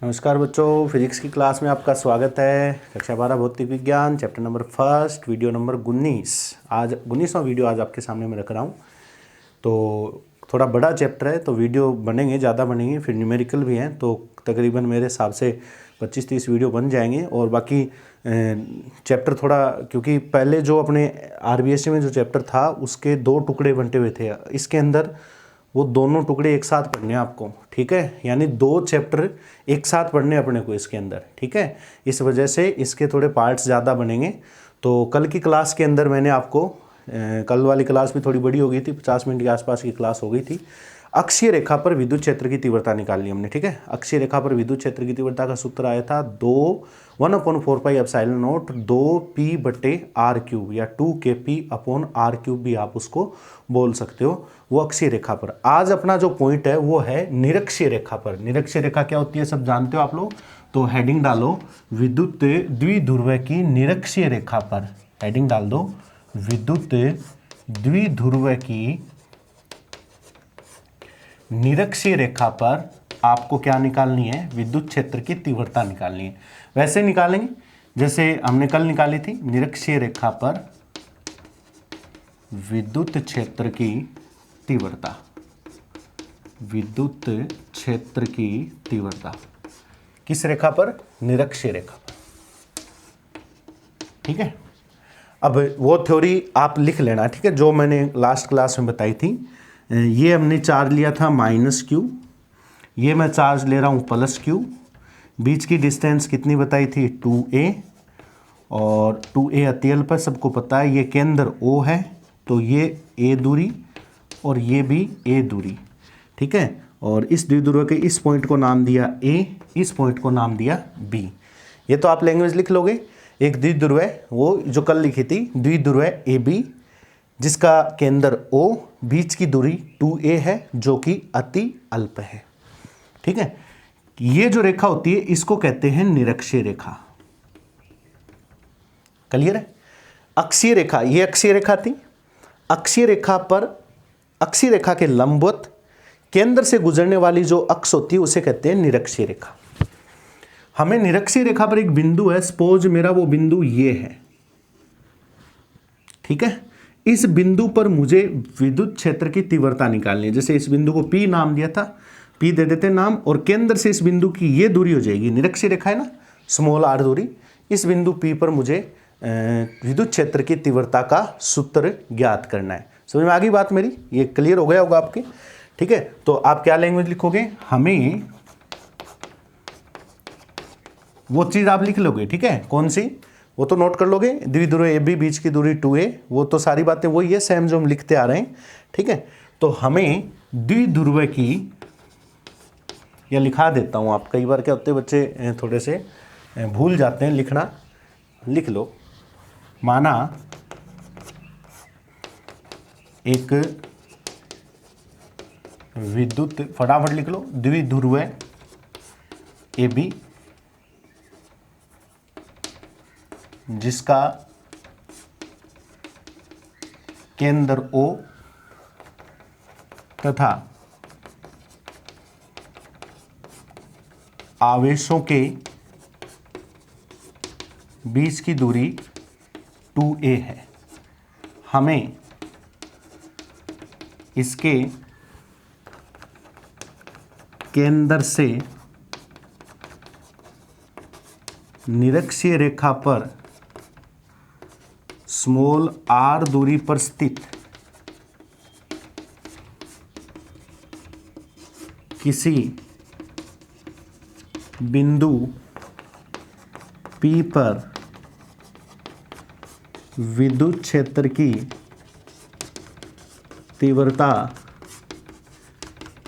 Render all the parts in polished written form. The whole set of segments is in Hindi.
नमस्कार बच्चों, फिजिक्स की क्लास में आपका स्वागत है। कक्षा 12 भौतिक विज्ञान chapter number first video number 19। आज 19वां वीडियो आज आपके सामने मैं रख रहा हूँ। तो थोड़ा बड़ा चैप्टर है तो वीडियो बनेंगे, ज़्यादा बनेंगे, फिर न्यूमेरिकल भी हैं तो तकरीबन मेरे हिसाब से 25-30 वीडियो बन जाएंगे। और बाकी चैप्टर थोड़ा, क्योंकि पहले जो अपने आरबीएससी में जो चैप्टर था उसके 2 टुकड़े बंटे हुए थे, इसके अंदर वो दोनों टुकड़े एक साथ पढ़ने हैं आपको, ठीक है। यानी 2 चैप्टर एक साथ पढ़ने अपने को इसके अंदर, ठीक है। इस वजह से इसके थोड़े पार्ट्स ज़्यादा बनेंगे। तो कल की क्लास के अंदर मैंने आपको कल वाली क्लास भी थोड़ी बड़ी हो गई थी, 50 मिनट के आसपास की क्लास हो गई थी। अक्षीय रेखा पर विद्युत क्षेत्र की तीव्रता निकालनी हमने, ठीक है। अक्षीय रेखा पर विद्युत क्षेत्र की तीव्रता का सूत्र आया था 1/4πε0 2p/r³ या 2kp/r³ भी आप उसको बोल सकते हो। वो अक्षीय रेखा पर। आज अपना जो पॉइंट है वो है निरक्षीय रेखा पर। निरक्षीय रेखा क्या होती है सब जानते हो आप लोग, तो हेडिंग डालो विद्युत द्विध्रुव की निरक्षीय रेखा पर। हेडिंग डाल दो विद्युत द्विध्रुव की निरक्षीय रेखा पर आपको क्या निकालनी है, विद्युत क्षेत्र की तीव्रता निकालनी है। वैसे निकालेंगे जैसे हमने कल निकाली थी। निरक्षीय रेखा पर विद्युत क्षेत्र की तीव्रता, विद्युत क्षेत्र की तीव्रता किस रेखा पर, निरक्षीय रेखा पर, ठीक है। अब वो थ्योरी आप लिख लेना, ठीक है, जो मैंने लास्ट क्लास में बताई थी। ये हमने चार्ज लिया था -q, ये मैं चार्ज ले रहा हूँ +q। बीच की डिस्टेंस कितनी बताई थी, 2a, और 2a अतियल पर सबको पता है। ये केंद्र O है तो ये a दूरी और ये भी a दूरी, ठीक है। और इस द्विध्रुव के इस पॉइंट को नाम दिया a, इस पॉइंट को नाम दिया b। ये तो आप लैंग्वेज लिख लोगे। एक द्विध्रुव है, वो जो कल लिखी थी, द्विध्रुव है AB जिसका केंद्र O, बीच की दूरी 2a है जो कि अति अल्प है, ठीक है। ये जो रेखा होती है इसको कहते हैं निरक्षीय रेखा। क्लियर है। अक्षीय रेखा, ये अक्षीय रेखा थी। अक्षीय रेखा पर, अक्षीय रेखा के लंबवत केंद्र से गुजरने वाली जो अक्ष होती है उसे कहते हैं निरक्षीय रेखा। हमें निरक्षीय रेखा पर एक बिंदु है, सपोज मेरा वो बिंदु ये है, ठीक है। इस बिंदु पर मुझे विद्युत क्षेत्र की तीव्रता निकालनी है। जैसे इस बिंदु को P नाम दिया था, P दे देते नाम, और केंद्र से इस बिंदु की ये दूरी हो जाएगी, निरक्षीय रेखा है ना, r दूरी। इस बिंदु P पर मुझे विद्युत क्षेत्र की तीव्रता का सूत्र ज्ञात करना है। समझ में आ गई बात मेरी, ये क्लियर हो गया होगा आपके, ठीक है। तो आप क्या लैंग्वेज लिखोगे, हमें वो चीज आप लिख लोगे, ठीक है। कौन सी, वो तो नोट कर लोगे। द्विध्रुव AB, बीच की दूरी 2a, वो तो सारी बातें वही है, सेम जो हम लिखते आ रहे हैं, ठीक है। तो हमें द्विध्रुव की, या लिखा देता हूं, आप कई बार क्या होते हैं बच्चे थोड़े से भूल जाते हैं लिखना, लिख लो। माना एक विद्युत, फटाफट लिख लो, द्विध्रुव AB जिसका केंद्र O तथा आवेशों के बीच की दूरी 2a है। हमें इसके केंद्र से निरक्षीय रेखा पर r दूरी पर स्थित किसी बिंदु P पर विद्युत क्षेत्र की तीव्रता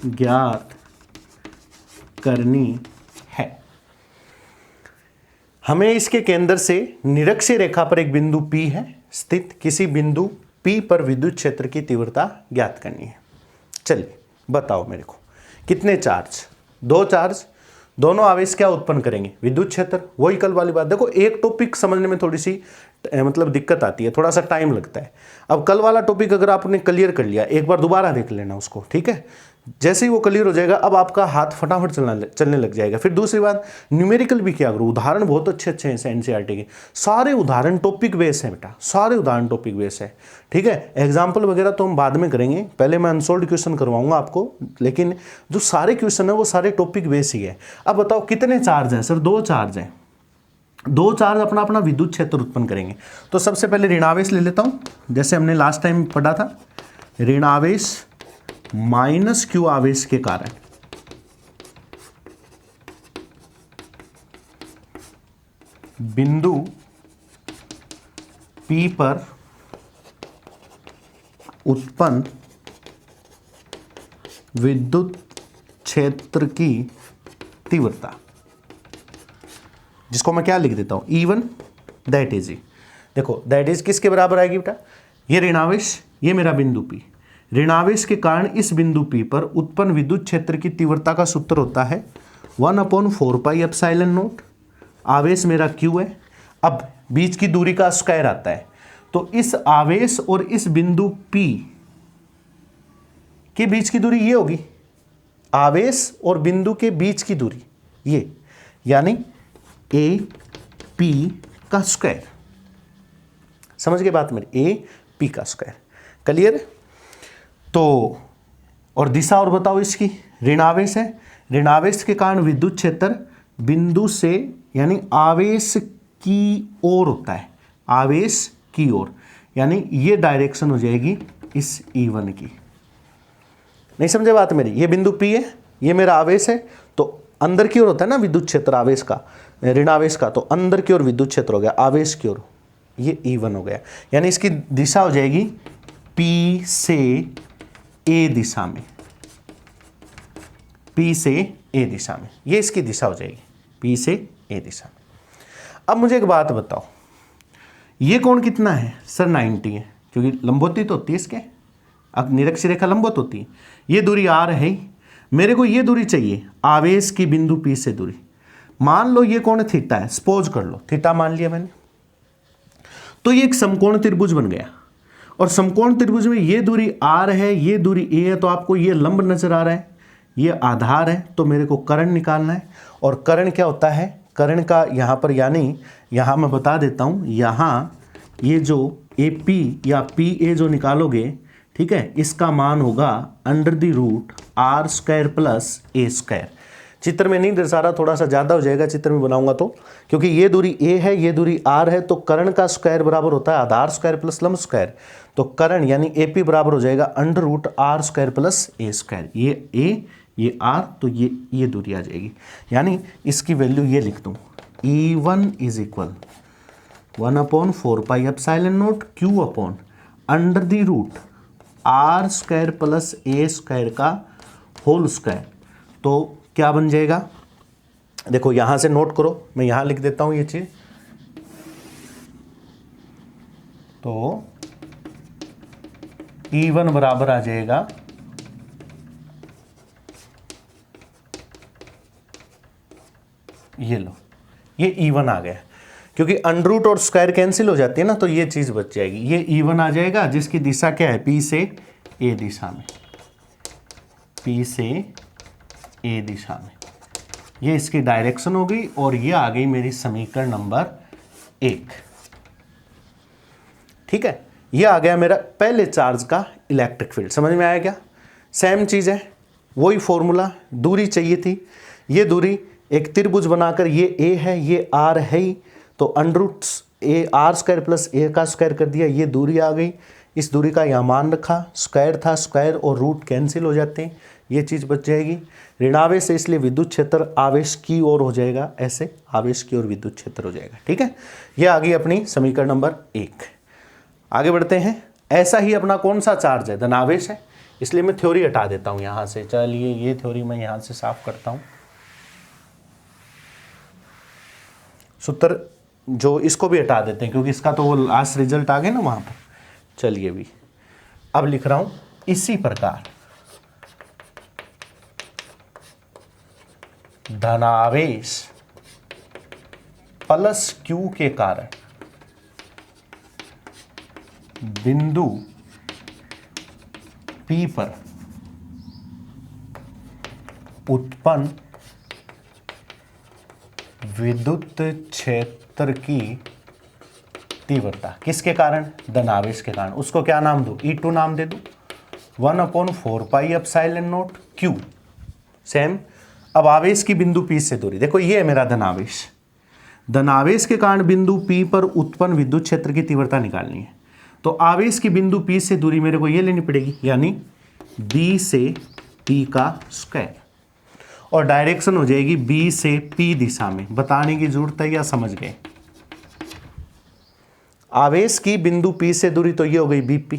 ज्ञात करनी है। हमें इसके केंद्र से निरक्षीय रेखा पर एक बिंदु P है स्थित, किसी बिंदु P पर विद्युत क्षेत्र की तीव्रता ज्ञात करनी है। चलिए बताओ मेरे को, कितने चार्ज, 2 चार्ज, दोनों आवेश क्या उत्पन्न करेंगे, विद्युत क्षेत्र। वही कल वाली बात। देखो एक टॉपिक समझने में थोड़ी सी मतलब दिक्कत आती है, थोड़ा सा टाइम लगता है। अब कल वाला टॉपिक अगर आपने क्लियर कर लिया, एक बार दोबारा देख लेना उसको, ठीक है। जैसे ही वो क्लियर हो जाएगा अब आपका हाथ फटाफट चलने लग जाएगा। फिर दूसरी बात, न्यूमेरिकल भी क्या करूँ, उदाहरण बहुत अच्छे अच्छे हैं एनसीईआरटी के, सारे उदाहरण टॉपिक बेस है बेटा, सारे उदाहरण टॉपिक बेस है। ठीक है, एग्जाम्पल वगैरह तो हम बाद में करेंगे, पहले मैं अनसोल्ड क्वेश्चन करवाऊंगा आपको, लेकिन जो सारे क्वेश्चन है वो सारे टॉपिक बेस ही है। अब बताओ कितने चार्ज हैं सर, 2 चार्ज हैं, 2 चार्ज अपना अपना विद्युत क्षेत्र उत्पन्न करेंगे। तो सबसे पहले ऋणावेश ले लेता हूँ, जैसे हमने लास्ट टाइम पढ़ा था, ऋणावेश माइनस क्यू आवेश के कारण बिंदु P पर उत्पन्न विद्युत क्षेत्र की तीव्रता, जिसको मैं क्या लिख देता हूं, E1 दैट इज ई। देखो दैट इज किसके बराबर आएगी बेटा, ये ऋणावेश, ये मेरा बिंदु P, ऋणावेश के कारण इस बिंदु P पर उत्पन्न विद्युत क्षेत्र की तीव्रता का सूत्र होता है 1/4 पाई एप्सिलॉन नॉट, आवेश मेरा Q है। अब बीच की दूरी का स्क्वायर आता है, तो इस आवेश और इस बिंदु P के बीच की दूरी ये होगी, आवेश और बिंदु के बीच की दूरी ये, यानी AP का स्क्वायर। समझ गए बात मेरी, AP का स्क्वायर, क्लियर। तो और दिशा और बताओ इसकी, ऋणावेश है, ऋणावेश के कारण विद्युत क्षेत्र बिंदु से यानी आवेश की ओर होता है, आवेश की ओर, यानी ये डायरेक्शन हो जाएगी इस E1 की। नहीं समझे बात मेरी, ये बिंदु P है, ये मेरा आवेश है, तो अंदर की ओर होता है ना विद्युत क्षेत्र आवेश का, ऋणावेश का, तो अंदर की ओर विद्युत क्षेत्र हो गया, आवेश की ओर, ये E1 हो गया, यानी इसकी दिशा हो जाएगी P से A दिशा में, P से A दिशा में, ये इसकी दिशा हो जाएगी, P से A दिशा में। अब मुझे एक बात बताओ, ये कोण कितना है सर, 90 है, क्योंकि लंबवती तो होती है इसके, अब निरक्षीय रेखा लंबवत होती है, ये दूरी R है ही, मेरे को ये दूरी चाहिए आवेश की बिंदु P से दूरी। मान लो ये कोण थीटा है, सपोज कर लो थीटा मान लिया मैंने, तो ये एक समकोण त्रिभुज बन गया, और समकोण त्रिभुज में ये दूरी R है, ये दूरी A है, तो आपको ये लंब नजर आ रहा है, ये आधार है, तो मेरे को कर्ण निकालना है। और कर्ण क्या होता है, कर्ण का यहाँ पर, यानी यहाँ मैं बता देता हूँ, यहाँ ये जो AP या PA जो निकालोगे, ठीक है, इसका मान होगा √R² प्लस A²। चित्र में नहीं दर्शा रहा, थोड़ा सा ज़्यादा हो जाएगा चित्र में बनाऊंगा तो, क्योंकि ये दूरी A है, ये दूरी R है, तो कर्ण का स्क्वायर बराबर होता है आधार स्क्वायर प्लस लंब स्क्वायर, तो कर्ण यानी AP बराबर हो जाएगा √R² प्लस A²। ये A, ये R, तो ये दूरी आ जाएगी, यानी इसकी वैल्यू ये लिख दूँ, E1 is equal 1/4 pi epsilon not Q/√R² plus A² का होल स्क्वायर। तो क्या बन जाएगा, देखो यहां से नोट करो, मैं यहां लिख देता हूं ये चीज, तो E1 बराबर आ जाएगा ये लो, ये E1 आ गया, क्योंकि √ और स्क्वायर कैंसिल हो जाती है ना, तो ये चीज बच जाएगी, ये E1 आ जाएगा, जिसकी दिशा क्या है, P से A दिशा में, P से A दिशा में, ये इसकी डायरेक्शन हो गई, और ये आ गई मेरी समीकरण नंबर 1। ठीक है, ये आ गया मेरा पहले चार्ज का इलेक्ट्रिक फील्ड। समझ में आया क्या, सेम चीज है, वही फॉर्मूला, दूरी चाहिए थी, ये दूरी एक त्रिभुज बनाकर, ये A है, ये R है ही, तो √R² प्लस A का स्क्वायर कर दिया, ये दूरी आ गई, इस दूरी का यहाँ मान रखा, स्क्वायर था, स्क्वायर और रूट कैंसिल हो जाते हैं, ये चीज़ बच जाएगी। ऋणावेश से इसलिए विद्युत क्षेत्र आवेश की ओर हो जाएगा, ऐसे आवेश की ओर विद्युत क्षेत्र हो जाएगा। ठीक है, ये आ गई अपनी समीकरण नंबर 1। आगे बढ़ते हैं, ऐसा ही अपना कौन सा चार्ज है, धनावेश है, इसलिए मैं थ्योरी हटा देता हूँ यहाँ से। चलिए ये थ्योरी मैं यहाँ से साफ करता हूँ, सूत्र जो इसको भी हटा देते हैं, क्योंकि इसका तो वो लास्ट रिजल्ट आ गया ना वहाँ पर। चलिए भी अब लिख रहा हूँ, इसी प्रकार धनावेश प्लस Q के कारण बिंदु P पर उत्पन्न विद्युत क्षेत्र की तीव्रता किसके कारण? धनावेश के कारण। उसको क्या नाम दूं? E2 नाम दे दूं। 1/4πε0 Q। सेम। अब आवेश की बिंदु P से दूरी, देखो ये है मेरा धनावेश। धनावेश के कारण बिंदु P पर उत्पन्न विद्युत क्षेत्र की तीव्रता निकालनी है। तो आवेश की बिंदु P से दूरी मेरे को ये लेनी पड़ेगी, यानी B से P का स्क्वायर, और डायरेक्शन हो जाएगी B से P दिशा में। बताने की जरूरत है या समझ गए? आवेश की बिंदु P से दूरी तो ये हो गई BP,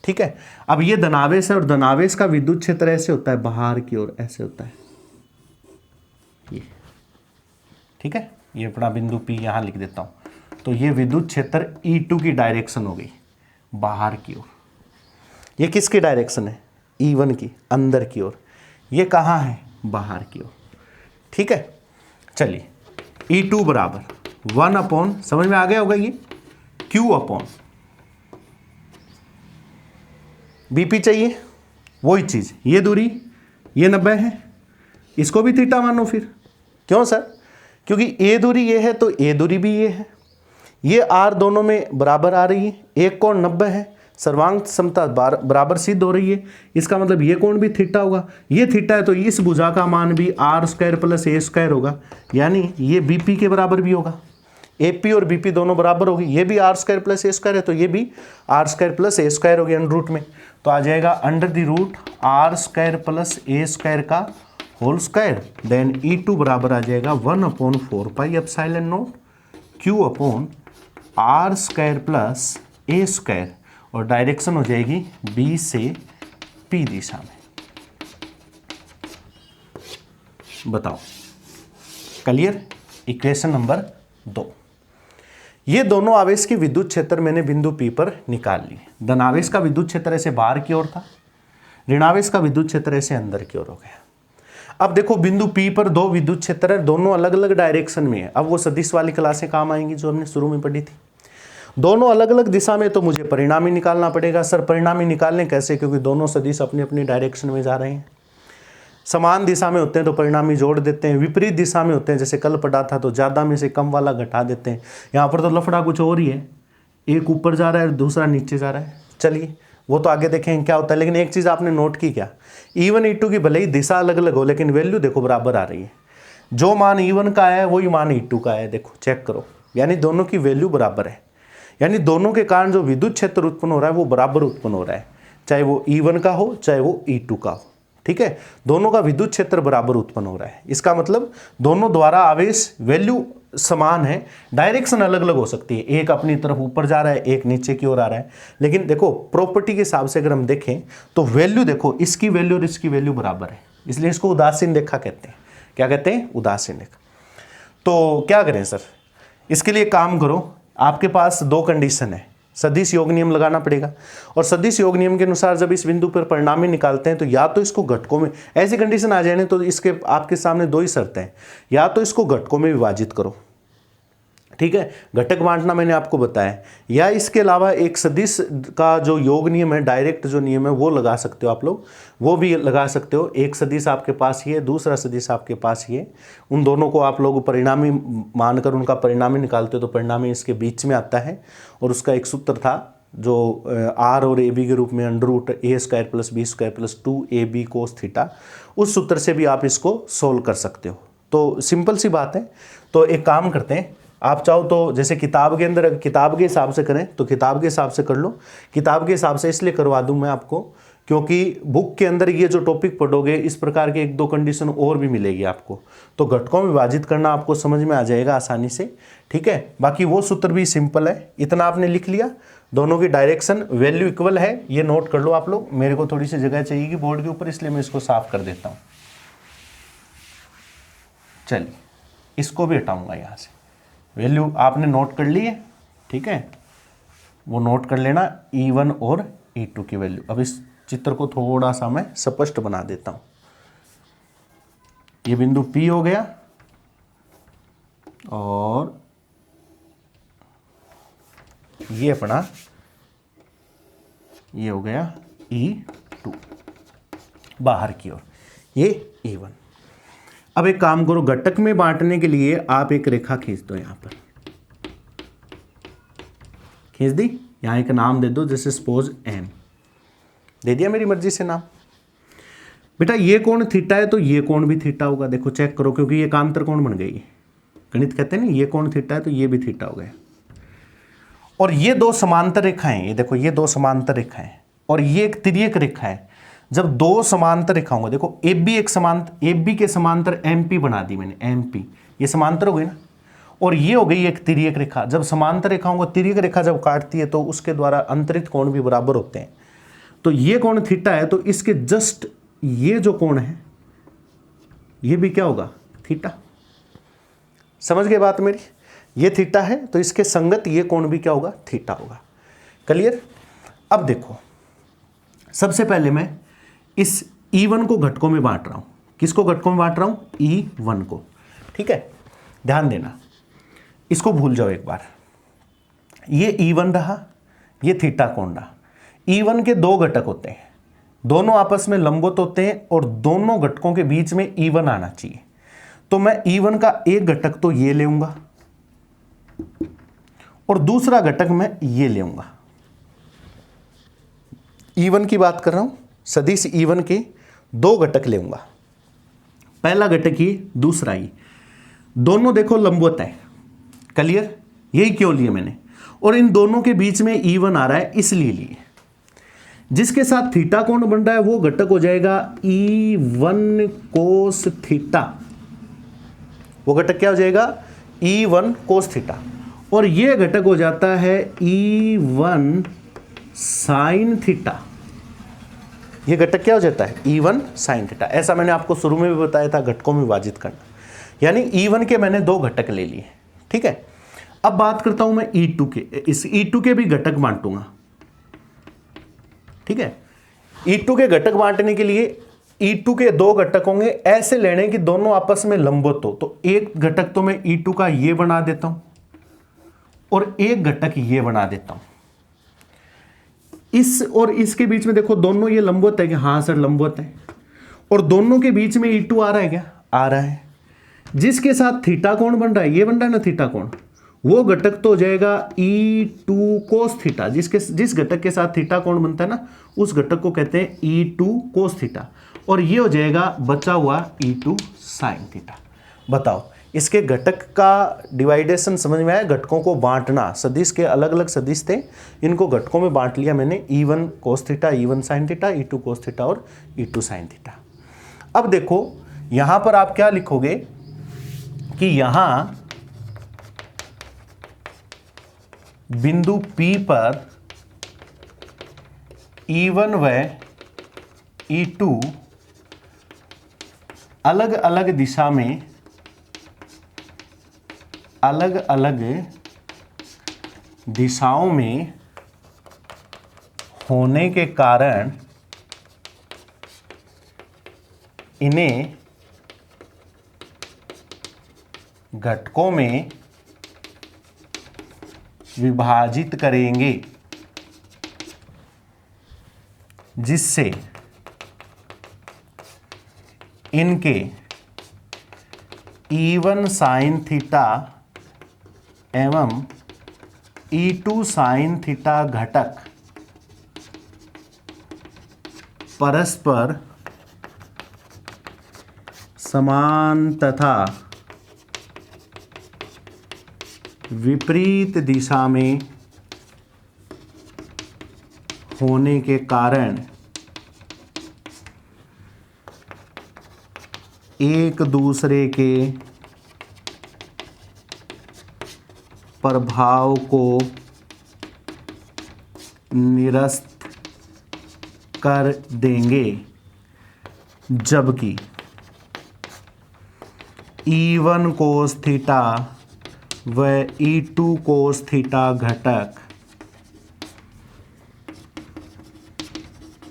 ठीक है। अब ये धनावेश है और धनावेश का विद्युत क्षेत्र ऐसे होता है, बाहर की ओर ऐसे होता है ये, ठीक है। ये अपना बिंदु P यहां लिख देता हूं। तो ये विद्युत क्षेत्र E2 की डायरेक्शन हो गई, बाहर की ओर। ये किसकी डायरेक्शन है? E1 की, अंदर की ओर। ये कहाँ है? बाहर की ओर, ठीक है। चलिए, E2 बराबर 1 समझ में आ गया होगा ये, Q BP चाहिए, वही चीज। ये दूरी ये 90 है, इसको भी थीटा मानो फिर। क्यों सर? क्योंकि ए दूरी ये है तो ए दूरी भी ये है। ये आर दोनों में बराबर आ रही है, एक कोण 90 है, सर्वांग समता बराबर सिद्ध हो रही है। इसका मतलब ये कोण भी थीटा होगा। ये थीटा है तो इस भुजा का मान भी r² + a² होगा, यानी ये बीपी के बराबर भी होगा। AP और BP दोनों बराबर होगी। ये भी r² + a² है तो ये भी r² + a² होगी अंडर रूट में। तो आ जाएगा √r² + a² का होल स्क्वायर। देन E2 बराबर आ जाएगा 1/4πε0 Q/r² + a², और डायरेक्शन हो जाएगी B से P दिशा में। बताओ, क्लियर? Equation number 2। ये दोनों आवेश की विद्युत क्षेत्र मैंने बिंदु P पर निकाल लिए। धनावेश का विद्युत क्षेत्र ऐसे बाहर की ओर था, ऋणावेश का विद्युत क्षेत्र ऐसे अंदर की ओर हो गया। अब देखो बिंदु P पर दो विद्युत क्षेत्र है, दोनों अलग अलग डायरेक्शन में है। अब वो सदिश वाली क्लासें काम आएंगी जो हमने शुरू में पढ़ी थी। दोनों अलग अलग दिशा में, तो मुझे परिणामी निकालना पड़ेगा। सर परिणामी निकालने कैसे? क्योंकि दोनों सदिश अपनी अपनी डायरेक्शन में जा रहे हैं। समान दिशा में होते हैं तो परिणामी जोड़ देते हैं, विपरीत दिशा में होते हैं जैसे कल पढ़ा था तो ज़्यादा में से कम वाला घटा देते हैं। यहाँ पर तो लफड़ा कुछ और ही है, एक ऊपर जा रहा है दूसरा नीचे जा रहा है। चलिए वो तो आगे देखेंगे क्या होता है, लेकिन एक चीज़ आपने नोट की क्या? E1 E2 की भले ही दिशा अलग अलग हो लेकिन वैल्यू देखो बराबर आ रही है। जो मान E1 का है वही मान E2 का है, देखो चेक करो, यानी दोनों की वैल्यू बराबर है। यानी दोनों के कारण जो विद्युत क्षेत्र उत्पन्न हो रहा है वो बराबर उत्पन्न हो रहा है, चाहे वो E1 का हो चाहे वो E2 का हो, ठीक है। दोनों का विद्युत क्षेत्र बराबर उत्पन्न हो रहा है। इसका मतलब दोनों द्वारा आवेश वैल्यू समान है, डायरेक्शन अलग अलग हो सकती है, एक अपनी तरफ ऊपर जा रहा है एक नीचे की ओर आ रहा है। लेकिन देखो प्रॉपर्टी के हिसाब से अगर हम देखें तो वैल्यू देखो, इसकी वैल्यू और इसकी वैल्यू बराबर है, इसलिए इसको उदासीन रेखा कहते हैं। क्या कहते हैं? उदासीन रेखा। तो क्या करें सर? इसके लिए काम करो, आपके पास दो कंडीशन है, सदिश योग नियम लगाना पड़ेगा। और सदिश योग नियम के अनुसार जब इस बिंदु पर परिणामी निकालते हैं तो या तो इसको घटकों में, ऐसी कंडीशन आ जाए तो इसके आपके सामने दो ही शर्तें हैं, या तो इसको घटकों में विभाजित करो, ठीक है, घटक बांटना मैंने आपको बताया, या इसके अलावा एक सदिश का जो योग नियम है, डायरेक्ट जो नियम है वो लगा सकते हो आप लोग, वो भी लगा सकते हो। एक सदिश आपके पास ये, दूसरा सदिश आपके पास ये, उन दोनों को आप लोग परिणामी मानकर उनका परिणामी निकालते हो तो परिणामी इसके बीच में आता है। और उसका एक सूत्र था जो R और AB के रूप में √a² + b² + 2ab cos theta, उस सूत्र से भी आप इसको सोल्व कर सकते हो। तो सिंपल सी बात है। तो एक काम करते हैं, आप चाहो तो जैसे किताब के अंदर किताब के हिसाब से करें तो किताब के हिसाब से कर लो। किताब के हिसाब से इसलिए करवा दूं मैं आपको क्योंकि बुक के अंदर ये जो टॉपिक पढ़ोगे इस प्रकार के एक दो कंडीशन और भी मिलेगी आपको, तो घटकों में विभाजित करना आपको समझ में आ जाएगा आसानी से, ठीक है। बाकी वो सूत्र भी सिंपल है, इतना आपने लिख लिया। दोनों की डायरेक्शन वैल्यू इक्वल है, ये नोट कर लो आप लोग। मेरे को थोड़ी सी जगह चाहिए बोर्ड के ऊपर, इसलिए मैं इसको साफ कर देता हूँ। चलिए इसको भी हटाऊंगा यहाँ से। वैल्यू आपने नोट कर ली है, ठीक है, वो नोट कर लेना E1 और E2 की वैल्यू। अब इस चित्र को थोड़ा सा मैं स्पष्ट बना देता हूं। ये बिंदु P हो गया और ये अपना ये हो गया E2 बाहर की ओर, ये E1। अब एक काम करो, घटक में बांटने के लिए आप एक रेखा खींच दो, यहां पर खींच दी, यहां एक नाम दे दो, जैसे सपोज एम दे दिया मेरी मर्जी से नाम। बेटा ये कोण थीटा है तो ये कोण भी थीटा होगा, देखो चेक करो, क्योंकि ये कांतर कोण बन गई। गणित कहते हैं ना, ये कोण थीटा है तो ये भी थीटा हो गया। और ये दो समांतर रेखाएं, ये देखो ये दो समांतर रेखाएं और ये एक तिर्यक रेखा है। जब दो समांतर रेखा होंगे, देखो ए बी एक समांतर, ए बी के समांतर एम पी बना दी मैंने, एम पी ये समांतर हो गई ना, और ये हो गई एक तिर्यक रेखा। जब समांतर रेखा होगा, तिर्यक रेखा जब काटती है तो उसके द्वारा अंतरित कोण भी बराबर होते हैं। तो ये कोण थीटा है तो इसके जस्ट ये जो कोण है ये भी क्या होगा, थीटा। समझ गए बात मेरी, ये थीटा है तो इसके संगत ये कोण भी क्या होगा, थीटा होगा। क्लियर। अब देखो, सबसे पहले मैं इस E1 को घटकों में बांट रहा हूं। किसको घटकों में बांट रहा हूं, E1 को। ठीक है, ध्यान देना, इसको भूल जाओ एक बार। ये E1 रहा, ये थीटा कोण रहा। E1 के दो घटक होते हैं, दोनों आपस में लंबवत होते हैं और दोनों घटकों के बीच में E1 आना चाहिए। तो मैं E1 का एक घटक तो ये लेऊंगा और दूसरा घटक मैं ये लेऊंगा। E1 की बात कर रहा हूं, सदिश E1 के दो घटक लेऊंगा, पहला घटक ये, दूसरा ये, दोनों देखो लंबवत है। क्लियर, यही क्यों लिए मैंने, और इन दोनों के बीच में E1 आ रहा है इसलिए लिए। जिसके साथ थीटा कोण बन रहा है वो घटक हो जाएगा E1 कोस थीटा, वो घटक क्या हो जाएगा, E1 कोस थीटा। और ये घटक हो जाता है E1 साइन थीटा। ये घटक क्या हो जाता है, E1 साइन थीटा। ऐसा मैंने आपको शुरू में भी बताया था, घटकों में विभाजित करना, यानी E1 के मैंने दो घटक ले लिए। ठीक है, अब बात करता हूं मैं E2 के। इस E2 के भी घटक बांटूंगा। ठीक है, E2 के घटक बांटने के लिए E2 के दो घटक होंगे, ऐसे लेने कि दोनों आपस में लंबवत हो। तो एक घटक तो मैं E2 का ये बना देता हूं और एक घटक ये बना देता हूं। इस और इसके बीच में देखो दोनों ये लंबवत है क्या, हाँ सर लंबवत है। और दोनों के बीच में E2 आ रहा है क्या, आ रहा है। जिसके साथ थीटा कोण बन रहा है, ये बन रहा है ना थीटा कोण, वो घटक तो हो जाएगा E2 कोस थीटा। जिस घटक के साथ थीटा कोण बनता है ना, उस घटक को कहते हैं E2 कोस थीटा। और ये हो जाएगा बचा हुआ E2 साइन थीटा। बताओ, इसके घटक का डिवाइडेशन समझ में आया, घटकों को बांटना। सदिश के अलग अलग सदिश थे, इनको घटकों में बांट लिया मैंने, E1 cos theta, E1 sine theta, E2 cos theta और E2 साइन थीटा। अब देखो यहां पर आप क्या लिखोगे कि यहां बिंदु P पर E1 व E2 अलग अलग दिशा में, अलग अलग दिशाओं में होने के कारण इन्हें घटकों में विभाजित करेंगे, जिससे इनके E1 साइन थीटा एवं E2 साइन थीटा घटक परस्पर समान तथा विपरीत दिशा में होने के कारण एक दूसरे के प्रभाव को निरस्त कर देंगे, जबकि E1 कोस थीटा व E2 कोस थीटा घटक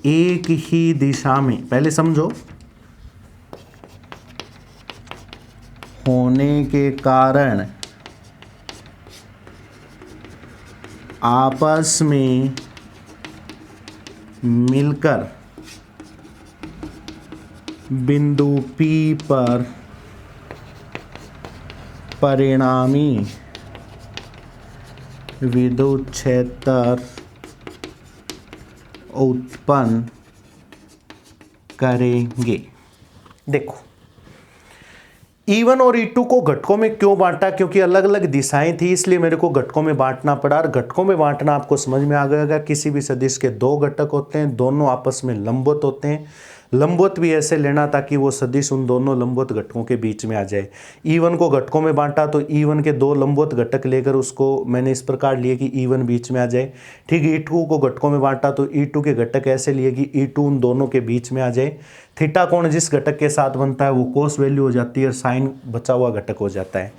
एक ही दिशा में, पहले समझो, होने के कारण आपस में मिलकर बिंदु P पर परिणामी विद्युत क्षेत्र उत्पन्न करेंगे। देखो E1 और E2 को घटकों में क्यों बांटा, क्योंकि अलग अलग दिशाएं थी इसलिए मेरे को घटकों में बांटना पड़ा। और घटकों में बांटना आपको समझ में आ गया, किसी भी सदिश के दो घटक होते हैं, दोनों आपस में लंबवत होते हैं। लंबवत भी ऐसे लेना ताकि वो सदिश उन दोनों लंबवत घटकों के बीच में आ जाए। E1 को घटकों में बांटा तो E1 के दो लंबवत घटक लेकर उसको मैंने इस प्रकार लिए कि E1 बीच में आ जाए। ठीक, E2 को घटकों में बांटा तो E2 के घटक ऐसे लिए कि E2 उन दोनों के बीच में आ जाए। थीटा कोण जिस घटक के साथ बनता है वो कोस वैल्यू हो जाती है और साइन बचा हुआ घटक हो जाता है।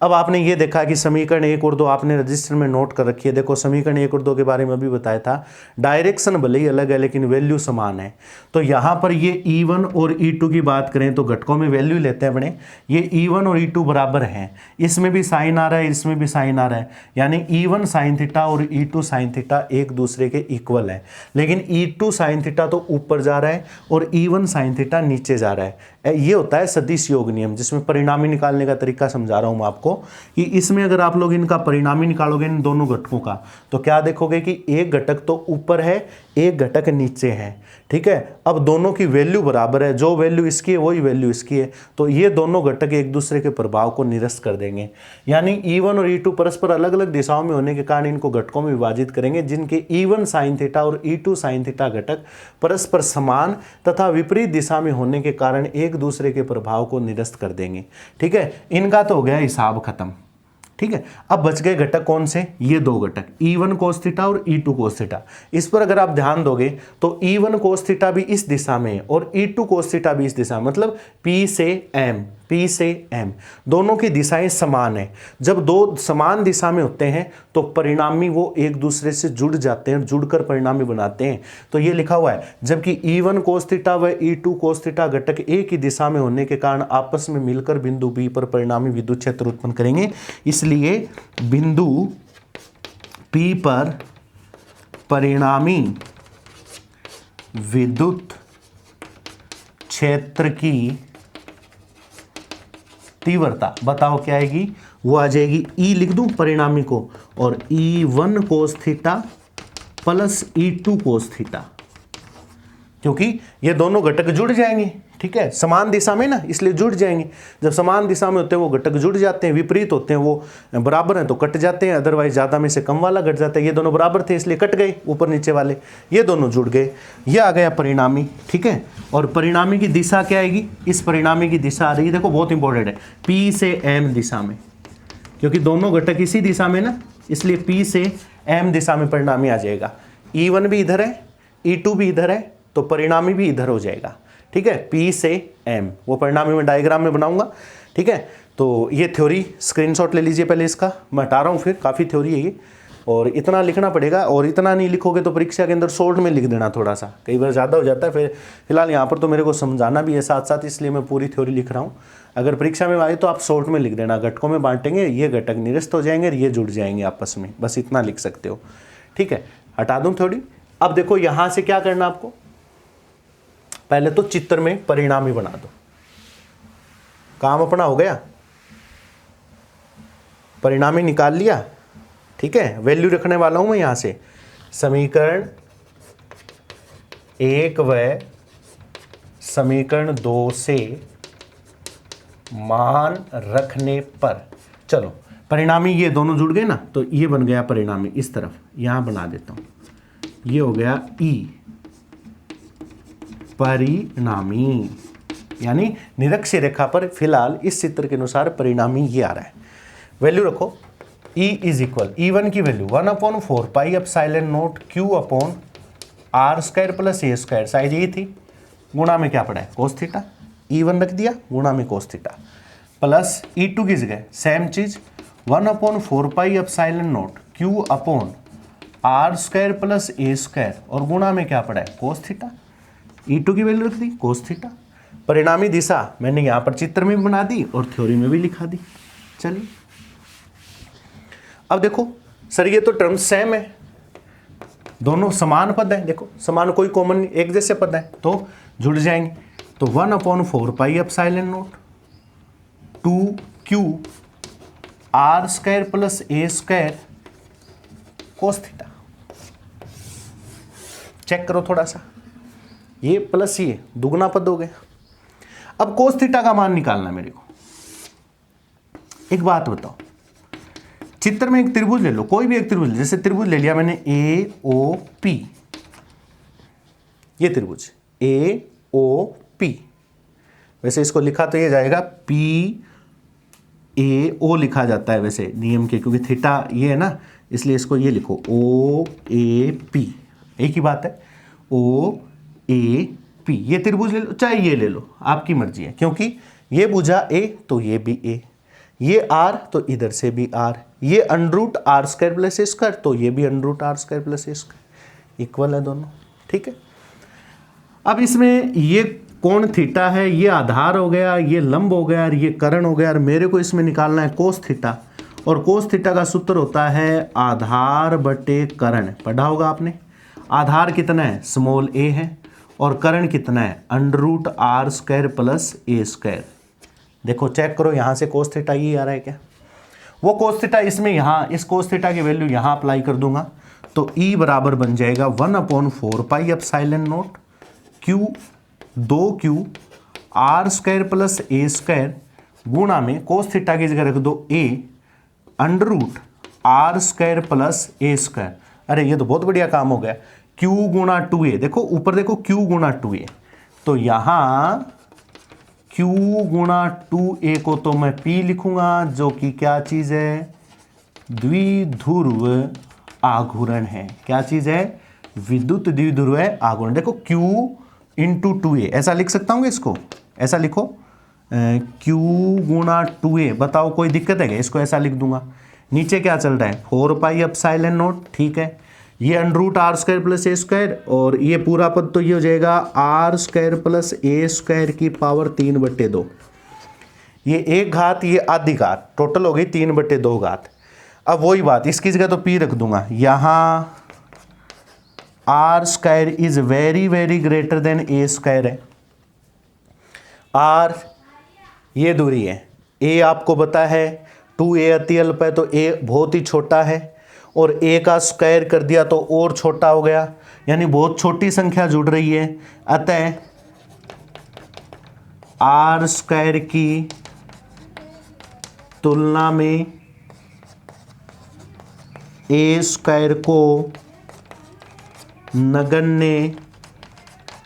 अब आपने ये देखा कि समीकरण 1 और 2 आपने रजिस्टर में नोट कर रखी है। देखो समीकरण 1 और 2 के बारे में अभी बताया था, डायरेक्शन भले ही अलग है लेकिन वैल्यू समान है। तो यहाँ पर ये E1 और E2 की बात करें तो घटकों में वैल्यू लेते हैं अपने, ये E1 और E2 बराबर हैं। इसमें भी साइन आ रहा है, इसमें भी साइन आ रहा है, यानी E1 साइन थीटा और E2 साइन थीटा एक दूसरे के इक्वल है। लेकिन E2 साइन थीटा तो ऊपर जा रहा है और E1 साइन थीटा नीचे जा रहा है। ये होता है सदिश योग नियम, जिसमें परिणामी निकालने का तरीका समझा रहा हूं मैं आपको कि इसमें अगर आप लोग इनका परिणामी निकालोगे इन दोनों घटकों का तो क्या देखोगे कि एक घटक तो ऊपर है, एक घटक नीचे है। ठीक है, अब दोनों की वैल्यू बराबर है, जो वैल्यू इसकी है वही वैल्यू इसकी है, तो ये दोनों घटक एक दूसरे के प्रभाव को निरस्त कर देंगे। यानी E1 और E2 परस्पर अलग अलग दिशाओं में होने के कारण इनको घटकों में विभाजित करेंगे, जिनके E1 साइन थीटा और E2 साइन थीटा घटक परस्पर समान तथा विपरीत दिशा में होने के कारण एक दूसरे के प्रभाव को निरस्त कर देंगे। ठीक है, इनका तो हो गया हिसाब खत्म। ठीक है, अब बच गए घटक कौन से, ये दो घटक E1 कोस थीटा और E2 कोस थीटा। इस पर अगर आप ध्यान दोगे तो E1 कोस थीटा भी इस दिशा में है और E2 कोस थीटा भी इस दिशा में, मतलब P से M दोनों की दिशाएं समान है। जब दो समान दिशा में होते हैं तो परिणामी वो एक दूसरे से जुड़ जाते हैं, जुड़कर परिणामी बनाते हैं। तो ये लिखा हुआ है, जबकि E1 कोस थीटा व E2 कोस थीटा घटक एक ही दिशा में होने के कारण आपस में मिलकर बिंदु B पर परिणामी विद्युत क्षेत्र उत्पन्न करेंगे। इसलिए बिंदु P पर परिणामी विद्युत क्षेत्र की तीव्रता बताओ क्या आएगी, वो आ जाएगी E लिख दूं परिणामी को, और E1 cos theta plus E2 cos theta, क्योंकि ये दोनों घटक जुड़ जाएंगे। ठीक है, समान दिशा में ना, इसलिए जुड़ जाएंगे। जब समान दिशा में होते हैं वो घटक जुड़ जाते हैं, विपरीत होते हैं वो बराबर हैं तो कट जाते हैं, अदरवाइज ज़्यादा में से कम वाला घट जाता है। ये दोनों बराबर थे इसलिए कट गए ऊपर नीचे वाले, ये दोनों जुड़ गए, ये आ गया परिणामी। ठीक है, और परिणामी की दिशा क्या आएगी, इस परिणामी की दिशा आ रही है, देखो बहुत इंपॉर्टेंट है, P से M दिशा में, क्योंकि दोनों घटक इसी दिशा में ना, इसलिए P से M दिशा में परिणामी आ जाएगा। E1 भी इधर है, E2 भी इधर है, तो परिणामी भी इधर हो जाएगा। ठीक है, P से M, वो परिणामी मैं डायग्राम में बनाऊंगा। ठीक है, तो ये थ्योरी स्क्रीनशॉट ले लीजिए पहले इसका, मैं हटा रहा हूँ, फिर काफ़ी थ्योरी है ये और इतना लिखना पड़ेगा, और इतना नहीं लिखोगे तो परीक्षा के अंदर शॉर्ट में लिख देना, थोड़ा सा कई बार ज़्यादा हो जाता है। फिर फिलहाल यहाँ पर तो मेरे को समझाना भी है साथ साथ, इसलिए मैं पूरी थ्योरी लिख रहा हूँ। अगर परीक्षा में आए तो आप शॉर्ट में लिख देना, घटकों में बांटेंगे, ये घटक निरस्त हो जाएंगे, ये जुड़ जाएंगे आपस में, बस इतना लिख सकते हो। ठीक है, हटा दूँ थ्योरी। अब देखो यहाँ से क्या करना आपको, पहले तो चित्र में परिणामी बना दो, काम अपना हो गया, परिणामी निकाल लिया। ठीक है, वैल्यू रखने वाला हूं मैं यहां से, समीकरण 1 व समीकरण 2 से मान रखने पर, चलो परिणामी ये दोनों जुड़ गए ना, तो ये बन गया परिणामी, इस तरफ यहां बना देता हूं, ये हो गया E परिणामी, यानी निरक्ष रेखा पर फिलहाल इस चित्र के अनुसार परिणामी ये आ रहा है। वैल्यू रखो, E इज इक्वल E1 की value 1/4 pi epsilon not Q upon R square plus A square, size ये थी, गुणा में क्या पड़ा है कोस थीटा, E1 रख दिया गुणा में कोस थीटा, प्लस E2 की जगह सेम चीज 1/4 pi epsilon not Q upon R square plus A square, और गुणा में क्या पड़ा है कोस थीटा, E2 की वैल्यू रख दी कोस थीटा। परिणामी दिशा मैंने यहां पर चित्र में भी बना दी और थ्योरी में भी लिखा दी। चलिए अब देखो सर, ये तो टर्म सेम है, दोनों समान पद है, देखो समान, कोई कॉमन एक जैसे पद है तो जुड़ जाएंगे। तो 1/4 pi epsilon nought 2Q are square plus A square cos theta. Check करो थोड़ा सा, ये प्लस ये दुगना पद हो गया। अब कोस थीटा का मान निकालना मेरे को। एक बात बताओ, चित्र में एक त्रिभुज ले लो, कोई भी एक त्रिभुज, जैसे त्रिभुज ले लिया मैंने ए ओ पी, ये त्रिभुज ए ओ पी, वैसे इसको लिखा तो ये जाएगा पी ए ओ लिखा जाता है वैसे नियम के, क्योंकि थीटा ये है ना, इसलिए इसको ये लिखो ओ ए पी, एक ही बात है, ओ ए पी। ये त्रिभुज ले लो, चाहे ये ले लो, आपकी मर्जी है, क्योंकि ये भुजा ए तो ये भी ए, ये आर तो इधर से भी आर, ये under root are square plus A square तो ये भी under root are square plus A square, equal है दोनों, ठीक है। अब इसमें ये कोण थीटा है, ये आधार हो गया, ये लंब हो गया और ये कर्ण हो गया, और मेरे को इसमें निकालना है कोस थीटा, और कोस थीटा का सूत्र होता है आधार बटे कर्ण, पढ़ा होगा आपने। आधार कितना है, स्मॉल ए है, और कर्ण कितना है, under root are square plus A square. देखो चेक करो, यहाँ से कोस थीटा ये आ रहा है क्या, वो कोस थीटा इसमें, यहाँ इस कोस थीटा की वैल्यू यहाँ अप्लाई कर दूंगा, तो ई बराबर बन जाएगा 1/4 pi epsilon naught Q 2q are square plus A square गुणा में कोस थीटा की जगह रख दो A underroot are square plus A square. अरे ये तो बहुत बढ़िया काम हो गया, q गुणा 2a, देखो ऊपर देखो q गुणा 2a, तो यहाँ q गुणा 2a को तो मैं p लिखूंगा, जो कि क्या चीज है, द्विध्रुव आघूर्ण है। क्या चीज है, विद्युत द्विध्रुव आघूर्ण। देखो q इंटू 2a ऐसा लिख सकता हूँ इसको, ऐसा लिखो q गुणा 2a, बताओ कोई दिक्कत है क्या, इसको ऐसा लिख दूंगा। नीचे क्या चल रहा है, 4 पाई एप्सिलॉन नॉट, ठीक है, ये under root are square plus A square, और ये पूरा पद तो ये हो जाएगा आर स्क्वायर प्लस ए स्क्वायर की पावर 3/2, ये एक घात ये आधी घात, टोटल हो गई 3/2 घात। अब वही बात, इसकी जगह तो पी रख दूंगा, यहाँ r square is very very greater than a square है, आर ये दूरी है, ए आपको पता है 2a अति अल्प है तो a बहुत ही छोटा है, और a का स्क्वायर कर दिया तो और छोटा हो गया, यानी बहुत छोटी संख्या जुड़ रही है, अतः आर स्क्वायर की तुलना में ए स्क्वायर को नगण्य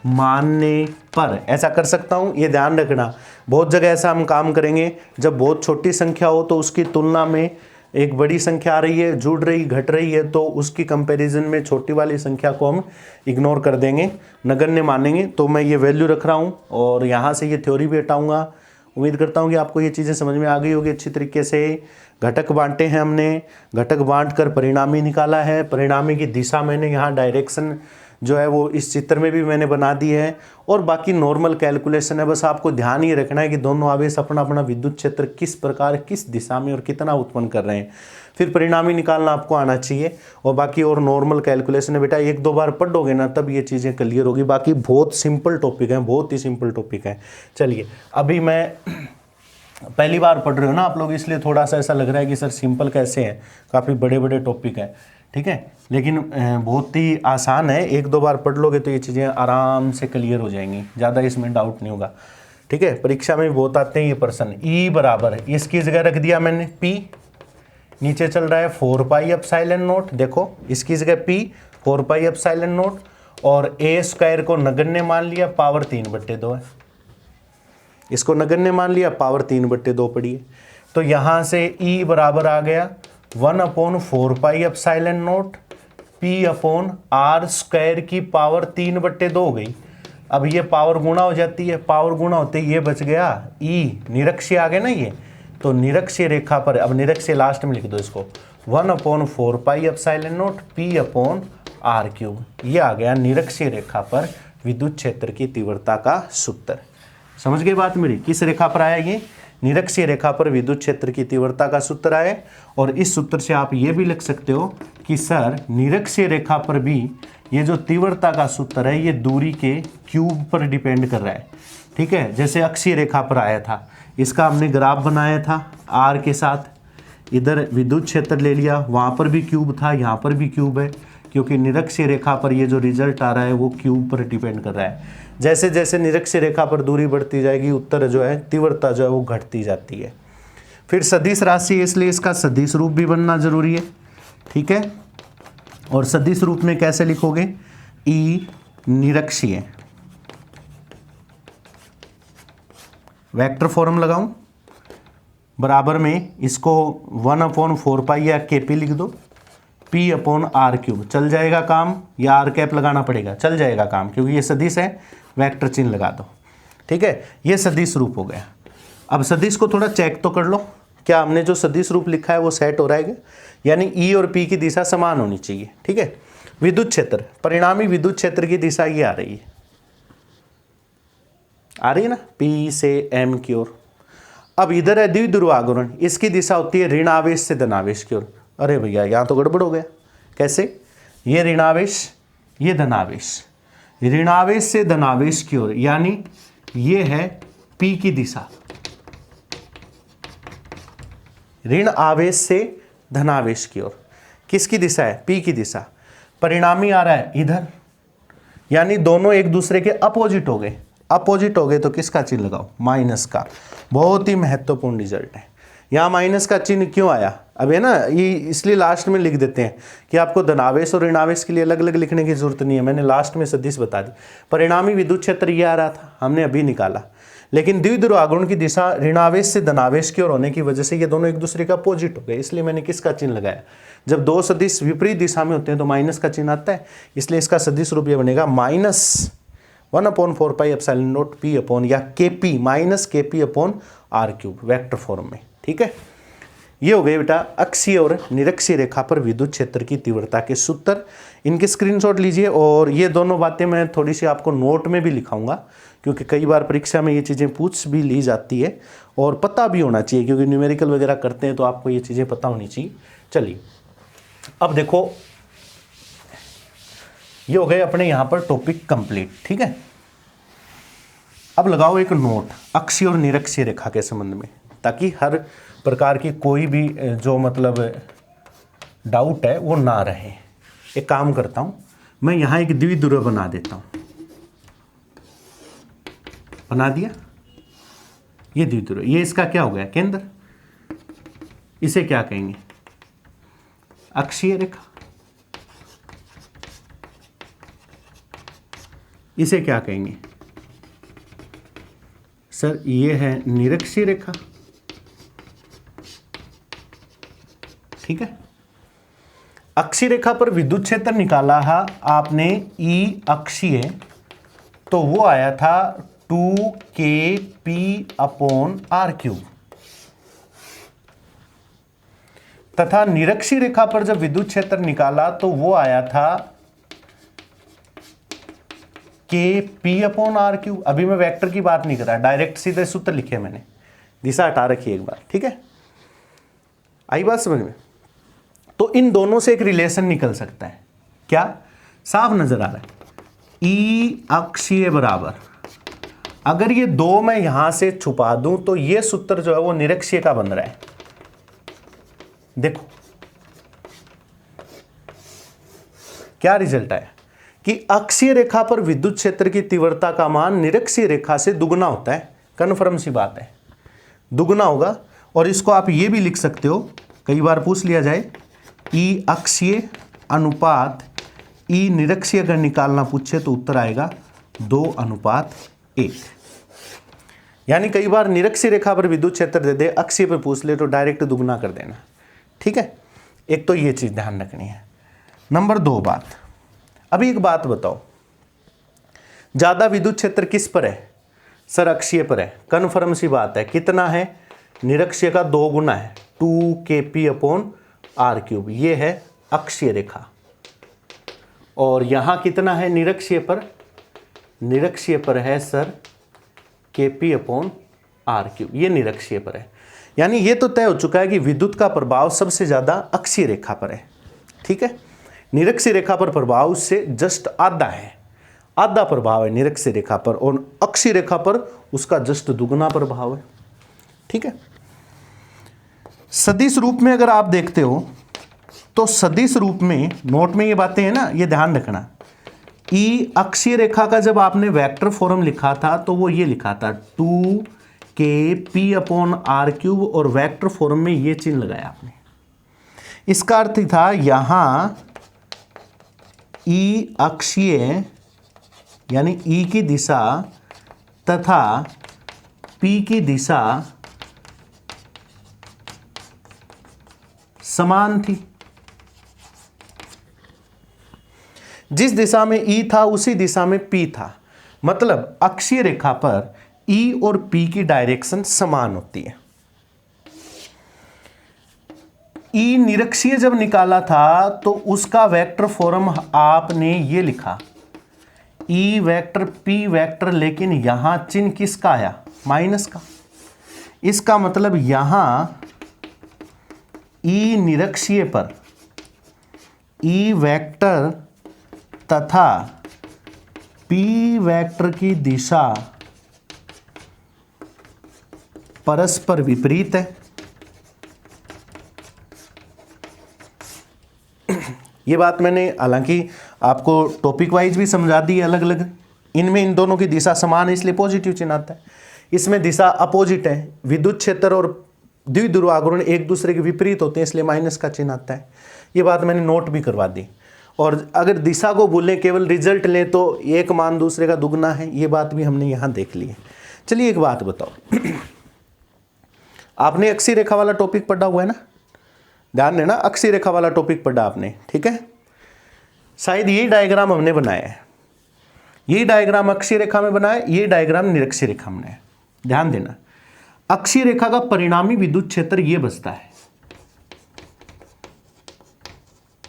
मानने पर, ऐसा कर सकता हूं, ये ध्यान रखना, बहुत जगह ऐसा हम काम करेंगे, जब बहुत छोटी संख्या हो तो उसकी तुलना में एक बड़ी संख्या आ रही है, जुड़ रही घट रही है, तो उसकी कंपैरिजन में छोटी वाली संख्या को हम इग्नोर कर देंगे, नगण्य मानेंगे। तो मैं ये वैल्यू रख रहा हूँ और यहाँ से ये थ्योरी भी हटाऊंगा। उम्मीद करता हूँ कि आपको ये चीज़ें समझ में आ गई होगी अच्छी तरीके से। घटक बांटे हैं हमने, घटक बांट कर परिणामी निकाला है, परिणामी की दिशा मैंने यहाँ डायरेक्शन जो है वो इस चित्र में भी मैंने बना दी है, और बाकी नॉर्मल कैलकुलेशन है। बस आपको ध्यान ही रखना है कि दोनों आवेश अपना अपना विद्युत क्षेत्र किस प्रकार किस दिशा में और कितना उत्पन्न कर रहे हैं, फिर परिणामी निकालना आपको आना चाहिए। और बाकी और नॉर्मल कैलकुलेशन है बेटा, 1-2 बार पढ़ोगे ना तब ये चीज़ें क्लियर होगी। बाकी बहुत सिंपल टॉपिक है, बहुत ही सिंपल टॉपिक है। चलिए, अभी मैं पहली बार पढ़ रहे हो ना आप लोग, इसलिए थोड़ा सा ऐसा लग रहा है कि सर सिंपल कैसे है, काफ़ी बड़े बड़े टॉपिक है, ठीक है, लेकिन बहुत ही आसान है। 1-2 बार पढ़ लोगे तो ये चीज़ें आराम से क्लियर हो जाएंगी, ज़्यादा इसमें डाउट नहीं होगा, ठीक है। परीक्षा में भी बहुत आते हैं ये प्रश्न। ई बराबर इसकी जगह रख दिया मैंने P, नीचे चल रहा है 4 पाई एप्सिलॉन नॉट, देखो इसकी जगह P 4 पाई एप्सिलॉन नॉट, और ए स्क्वायर को नगण्य मान लिया, पावर 3/2 है, इसको नगण्य मान लिया, पावर 3/2 पड़ी है। तो यहाँ से E बराबर आ गया 1/4 pi epsilon not P/r square की पावर 3/2 हो गई। अब ये पावर गुणा हो जाती है, पावर गुणा होते ही ये बच गया E, निरक्षीय आ गया ना ये, तो निरक्षीय रेखा पर, अब निरक्षीय लास्ट में लिख दो इसको, 1/4 पाई एप्सिलॉन नॉट P/r³, ये आ गया निरक्षीय रेखा पर विद्युत क्षेत्र की तीव्रता का सूत्र। समझ गए बात मेरी, किस रेखा पर आया ये, निरक्षीय रेखा पर विद्युत क्षेत्र की तीव्रता का सूत्र आए। और इस सूत्र से आप ये भी लिख सकते हो कि सर निरक्षीय रेखा पर भी ये जो तीव्रता का सूत्र है ये दूरी के क्यूब पर डिपेंड कर रहा है, ठीक है। जैसे अक्षीय रेखा पर आया था, इसका हमने ग्राफ बनाया था आर के साथ, इधर विद्युत क्षेत्र ले लिया, वहाँ पर भी क्यूब था, यहाँ पर भी क्यूब है, क्योंकि निरक्षीय रेखा पर ये जो रिजल्ट आ रहा है वो क्यूब पर डिपेंड कर रहा है। जैसे जैसे निरक्षीय रेखा पर दूरी बढ़ती जाएगी उत्तर जो है तीव्रता जो है वो घटती जाती है। फिर सदिश राशि है, इसलिए इसका सदिश रूप भी बनना जरूरी है, ठीक है। और सदिश रूप में कैसे लिखोगे, ई निरक्षीय, वेक्टर फॉर्म लगाऊं, बराबर में इसको 1/4 या केपी लिख दो, p/r³ चल जाएगा काम, या आर कैप लगाना पड़ेगा, चल जाएगा काम, क्योंकि ये सदिश है, वेक्टर चिन्ह लगा दो, ठीक है। ये सदिश रूप हो गया। अब सदिश को थोड़ा चेक तो कर लो, क्या हमने जो सदिश रूप लिखा है वो सेट हो रहा है, यानी ई और पी की दिशा समान होनी चाहिए, ठीक है। विद्युत क्षेत्र, परिणामी विद्युत क्षेत्र की दिशा ये आ रही है ना, पी से एम की ओर। अब इधर है द्विध्रुव आघूर्ण, इसकी दिशा होती है ऋण आवेश से धनावेश की ओर। अरे भैया यहाँ तो गड़बड़ हो गया, कैसे, ये ऋणावेश, ये धनावेश, ऋणावेश से धनावेश की ओर, यानी ये है पी की दिशा, ऋण आवेश से धनावेश की ओर। किसकी दिशा है, पी की दिशा। परिणामी आ रहा है इधर, यानी दोनों एक दूसरे के अपोजिट हो गए, अपोजिट हो गए तो किसका चिन्ह लगाओ, माइनस का। बहुत ही महत्वपूर्ण रिजल्ट है। यहाँ माइनस का चिन्ह क्यों आया, अब है ना, ये इसलिए लास्ट में लिख देते हैं कि आपको धनावेश और ऋणावेश के लिए अलग अलग लिखने की जरूरत नहीं है, मैंने लास्ट में सदिश बता दी। परिणामी विद्युत क्षेत्र ये आ रहा था, हमने अभी निकाला, लेकिन द्विध्रुव आघूर्ण की दिशा ऋणावेश से धनावेश की ओर होने की वजह से ये दोनों एक दूसरे का अपोजिट हो गए, इसलिए मैंने किसका चिन्ह लगाया। जब दो सदिश विपरीत दिशा में होते हैं तो माइनस का चिन्ह आता है, इसलिए इसका सदिश रूप ये बनेगा -1/4πε0 p/ या kp -kp/r³ वेक्टर फॉर्म में, ठीक है। ये हो गए बेटा अक्षीय और निरक्षीय रेखा पर विद्युत क्षेत्र की तीव्रता के सूत्र। इनके स्क्रीनशॉट लीजिए, और ये दोनों बातें मैं थोड़ी सी आपको नोट में भी लिखाऊंगा, क्योंकि कई बार परीक्षा में ये चीज़ें पूछ भी ली जाती है और पता भी होना चाहिए, क्योंकि न्यूमेरिकल वगैरह करते हैं तो आपको ये चीज़ें पता होनी चाहिए। चलिए अब देखो, ये हो गए अपने यहाँ पर टॉपिक कंप्लीट, ठीक है। अब लगाओ एक नोट अक्षीय और निरक्षीय रेखा के संबंध में, ताकि हर प्रकार की कोई भी जो मतलब डाउट है वो ना रहे। एक काम करता हूँ, मैं यहाँ एक द्विध्रुव बना देता हूँ, बना दिया, ये द्विध्रुव, ये इसका क्या हो गया, केंद्र। इसे क्या कहेंगे, अक्षीय रेखा। इसे क्या कहेंगे सर, ये है निरक्षीय रेखा, ठीक है। अक्षीय रेखा पर विद्युत क्षेत्र निकाला है आपने ई अक्षीय, तो वो आया था 2kp/r³। तथा निरक्षीय रेखा पर जब विद्युत क्षेत्र निकाला तो वो आया था kp/r³। अभी मैं वेक्टर की बात नहीं कर रहा, डायरेक्ट सीधे सूत्र लिखे मैंने, दिशा हटा रखी एक बार, ठीक है। आई बात समझ में। तो इन दोनों से एक रिलेशन निकल सकता है, क्या, साफ नजर आ रहा है, ई अक्षीय बराबर, अगर ये दो मैं यहां से छुपा दूं तो ये सूत्र जो है वो निरक्षीय का बन रहा है। देखो क्या रिजल्ट आया कि अक्षीय रेखा पर विद्युत क्षेत्र की तीव्रता का मान निरक्षीय रेखा से दुगना होता है। कन्फर्म सी बात है, दुगना होगा। और इसको आप ये भी लिख सकते हो, कई बार पूछ लिया जाए, ई अक्षीय अनुपात ई निरक्षीय अगर निकालना पूछे तो उत्तर आएगा 2:1। यानी कई बार निरक्षीय रेखा पर विद्युत क्षेत्र दे दे, अक्षीय पर पूछ ले तो डायरेक्ट दुगना कर देना, ठीक है। एक तो ये चीज ध्यान रखनी है। नंबर 2 बात, अभी एक बात बताओ, ज्यादा विद्युत क्षेत्र किस पर है सर, अक्षीय पर है। कन्फर्म सी बात है, कितना है, निरक्षीय का 2 गुना है, 2kp/r³। ये है अक्षीय रेखा। और यहां कितना है निरक्षीय पर, निरक्षीय पर है सर kp/r³, ये निरक्षीय पर है। यानी ये तो तय हो चुका है कि विद्युत का प्रभाव सबसे ज्यादा अक्षीय रेखा पर है, ठीक है। निरक्षीय रेखा पर प्रभाव उससे जस्ट आधा है, आधा प्रभाव है निरक्षीय रेखा पर, और अक्षीय रेखा पर उसका जस्ट दुगना प्रभाव है, ठीक है। सदिश रूप में अगर आप देखते हो तो सदिश रूप में नोट में ये बातें हैं ना, ये ध्यान रखना। ई अक्षीय रेखा का जब आपने वेक्टर फॉर्म लिखा था तो वो ये लिखा था 2kp/r³ और वेक्टर फॉर्म में ये चिन्ह लगाया आपने। इसका अर्थ था यहां ई अक्षीय यानी ई की दिशा तथा पी की दिशा समान थी। जिस दिशा में ई था उसी दिशा में पी था, मतलब अक्षीय रेखा पर ई और पी की डायरेक्शन समान होती है। ई निरक्षीय जब निकाला था तो उसका वेक्टर फॉर्म आपने ये लिखा ई वेक्टर पी वेक्टर, लेकिन यहां चिन्ह किसका आया? माइनस का। इसका मतलब यहां ई निरक्षीय पर ई वेक्टर तथा पी वेक्टर की दिशा परस्पर विपरीत है। ये बात मैंने हालांकि आपको टॉपिक वाइज भी समझा दी है अलग अलग। इनमें इन दोनों की दिशा समान है इसलिए पॉजिटिव चिन्ह आता है। इसमें दिशा अपोजिट है, विद्युत क्षेत्र और द्विध्रुव आघूर्ण एक दूसरे के विपरीत होते हैं इसलिए माइनस का चिन्ह आता है। ये बात मैंने नोट भी करवा दी। और अगर दिशा को भूलें केवल रिजल्ट लें तो एक मान दूसरे का दुगना है, ये बात भी हमने यहाँ देख ली है। चलिए एक बात बताओ, आपने अक्षीय रेखा वाला टॉपिक पढ़ा हुआ है ना, ध्यान देना, अक्षीय रेखा वाला टॉपिक पढ़ा आपने, ठीक है। शायद यही डायग्राम हमने बनाया है, यही डायग्राम अक्षीय रेखा में बनाया, ये डायग्राम निरक्षीय रेखा में है। ध्यान देना, अक्षीय रेखा का परिणामी विद्युत क्षेत्र ये बसता है,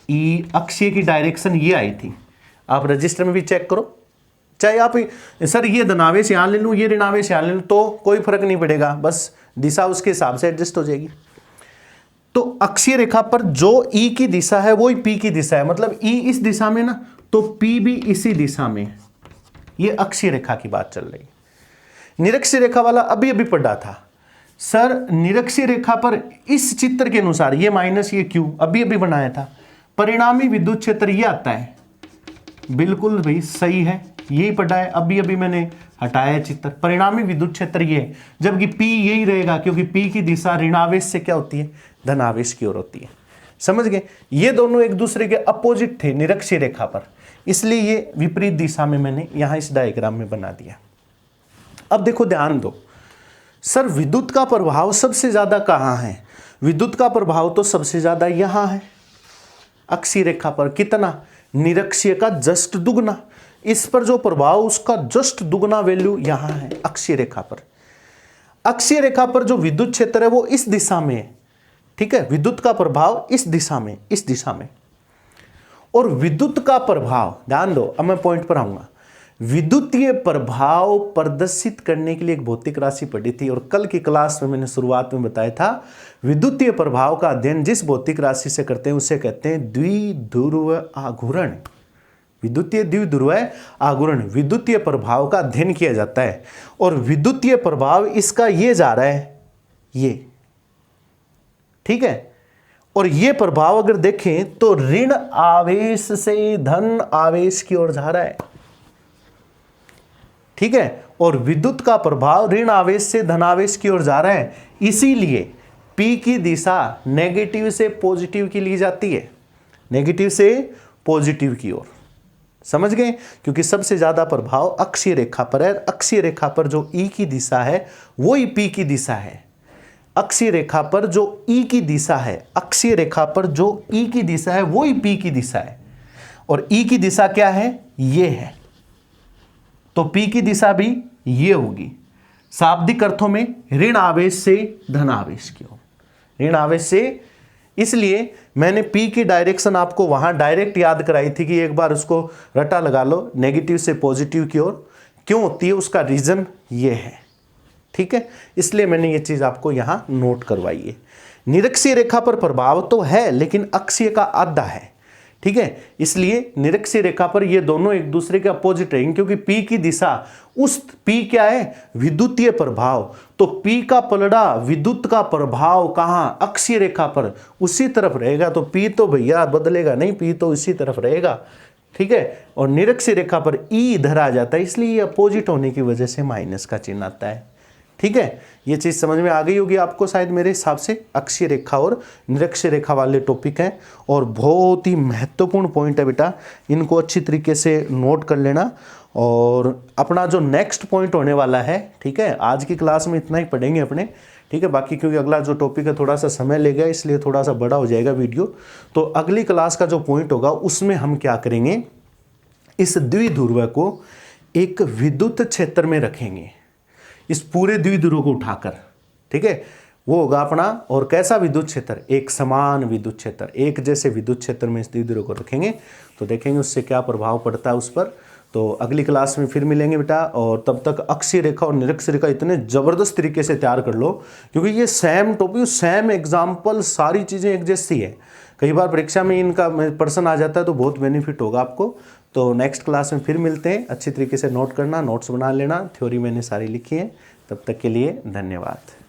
ई अक्षीय की डायरेक्शन ये आई थी। आप रजिस्टर में भी चेक करो, चाहे आप सर ये धनावेश यहाँ ले लूँ ये ऋणावेश यहाँ ले लूँ तो कोई फर्क नहीं पड़ेगा, बस दिशा उसके हिसाब से एडजस्ट हो जाएगी। तो अक्षीय रेखा पर जो ई की दिशा है वो ही पी की दिशा है, मतलब ई इस दिशा में ना तो पी भी इसी दिशा में। ये अक्षीय रेखा की बात चल रही। निरक्षीय रेखा वाला अभी अभी पढ़ा था सर, निरक्षीय रेखा पर इस चित्र के अनुसार ये माइनस ये क्यू अभी अभी बनाया था, परिणामी विद्युत क्षेत्र ये आता है। बिल्कुल भाई सही है, यही पढ़ा है, अभी अभी मैंने हटाया चित्र। परिणामी विद्युत क्षेत्र ये है, जबकि P यही रहेगा क्योंकि P की दिशा ऋणावेश से क्या होती है? धनावेश की ओर होती है। समझ गए? ये दोनों एक दूसरे के अपोजिट थे निरक्षीय रेखा पर, इसलिए ये विपरीत दिशा में मैंने यहां इस डायग्राम में बना दिया। अब देखो ध्यान दो, सर विद्युत का प्रभाव सबसे ज्यादा कहां है? विद्युत का प्रभाव तो सबसे ज्यादा यहां है अक्षीय रेखा पर। कितना? निरक्षीय का जस्ट दुगना। इस पर जो प्रभाव उसका जस्ट दुगना वैल्यू यहां है अक्षीय रेखा पर। अक्षीय रेखा पर जो विद्युत क्षेत्र है वो इस दिशा में है, ठीक है। विद्युत का प्रभाव इस दिशा में, इस दिशा में। और विद्युत का प्रभाव, ध्यान दो, अब मैं पॉइंट पर आऊंगा। विद्युतीय प्रभाव प्रदर्शित करने के लिए एक भौतिक राशि पढ़ी थी और कल की क्लास में मैंने शुरुआत में बताया था, विद्युतीय प्रभाव का अध्ययन जिस भौतिक राशि से करते हैं उसे कहते हैं द्विध्रुव आघूर्ण। विद्युतीय द्विध्रुव आघूर्ण, विद्युतीय प्रभाव का अध्ययन किया जाता है। और विद्युतीय प्रभाव इसका ये जा रहा है, ये, ठीक है। और ये प्रभाव अगर देखें तो ऋण आवेश से धन आवेश की ओर जा रहा है, ठीक है। और विद्युत का प्रभाव ऋण आवेश से धनावेश की ओर जा रहा है, इसीलिए P की दिशा नेगेटिव से पॉजिटिव की ली जाती है, नेगेटिव से पॉजिटिव की ओर। समझ गए? क्योंकि सबसे ज्यादा प्रभाव अक्षीय रेखा पर है। अक्षीय रेखा पर जो E की दिशा है वो ही P की दिशा है। अक्षीय रेखा पर जो E की दिशा है, अक्षीय रेखा पर जो E की दिशा है वो ही P की दिशा है। और E की दिशा क्या है? ये है, तो P की दिशा भी ये होगी। शाब्दिक अर्थों में ऋण आवेश से धन आवेश की ओर, ऋण आवेश से। इसलिए मैंने P की डायरेक्शन आपको वहां डायरेक्ट याद कराई थी कि एक बार उसको रटा लगा लो, नेगेटिव से पॉजिटिव की ओर क्यों होती है, उसका रीजन ये है, ठीक है। इसलिए मैंने ये चीज आपको यहां नोट करवाई है। निरक्षीय रेखा पर प्रभाव तो है लेकिन अक्षीय का आधा है, ठीक है। इसलिए निरक्षीय रेखा पर ये दोनों एक दूसरे के अपोजिट रहेंगे, क्योंकि P की दिशा उस P क्या है, विद्युतीय प्रभाव, तो P का पलड़ा विद्युत का प्रभाव कहां, अक्षीय रेखा पर उसी तरफ रहेगा। तो P तो भैया बदलेगा नहीं, P तो इसी तरफ रहेगा, ठीक है। और निरक्षीय रेखा पर E इधर आ जाता है, इसलिए ये अपोजिट होने की वजह से माइनस का चिन्ह आता है, ठीक है। ये चीज समझ में आ गई होगी आपको शायद मेरे हिसाब से। अक्षीय रेखा और निरक्षीय रेखा वाले टॉपिक हैं और बहुत ही महत्वपूर्ण पॉइंट है बेटा, इनको अच्छी तरीके से नोट कर लेना। और अपना जो नेक्स्ट पॉइंट होने वाला है, ठीक है, आज की क्लास में इतना ही पढ़ेंगे अपने, ठीक है। बाकी क्योंकि अगला जो टॉपिक है थोड़ा सा समय लेगा, इसलिए थोड़ा सा बड़ा हो जाएगा वीडियो। तो अगली क्लास का जो पॉइंट होगा उसमें हम क्या करेंगे, इस द्विध्रुव को एक विद्युत क्षेत्र में रखेंगे, इस पूरे द्विध्रुव को उठाकर, ठीक है। वो होगा अपना, और कैसा विद्युत क्षेत्र, एक समान विद्युत क्षेत्र, एक जैसे विद्युत क्षेत्र में इस द्विध्रुव को रखेंगे, तो देखेंगे उससे क्या प्रभाव पड़ता है उस पर। तो अगली क्लास में फिर मिलेंगे बेटा, और तब तक अक्षीय रेखा और निरक्षीय रेखा इतने ज़बरदस्त तरीके से तैयार कर लो, क्योंकि ये सेम टॉपिक, सेम एग्जाम्पल, सारी चीज़ें एक जैसी है। कई बार परीक्षा में इनका पर्सन आ जाता है तो बहुत बेनिफिट होगा आपको। तो नेक्स्ट क्लास में फिर मिलते हैं, अच्छी तरीके से नोट करना, नोट्स बना लेना, थ्योरी मैंने सारी लिखी है। तब तक के लिए धन्यवाद।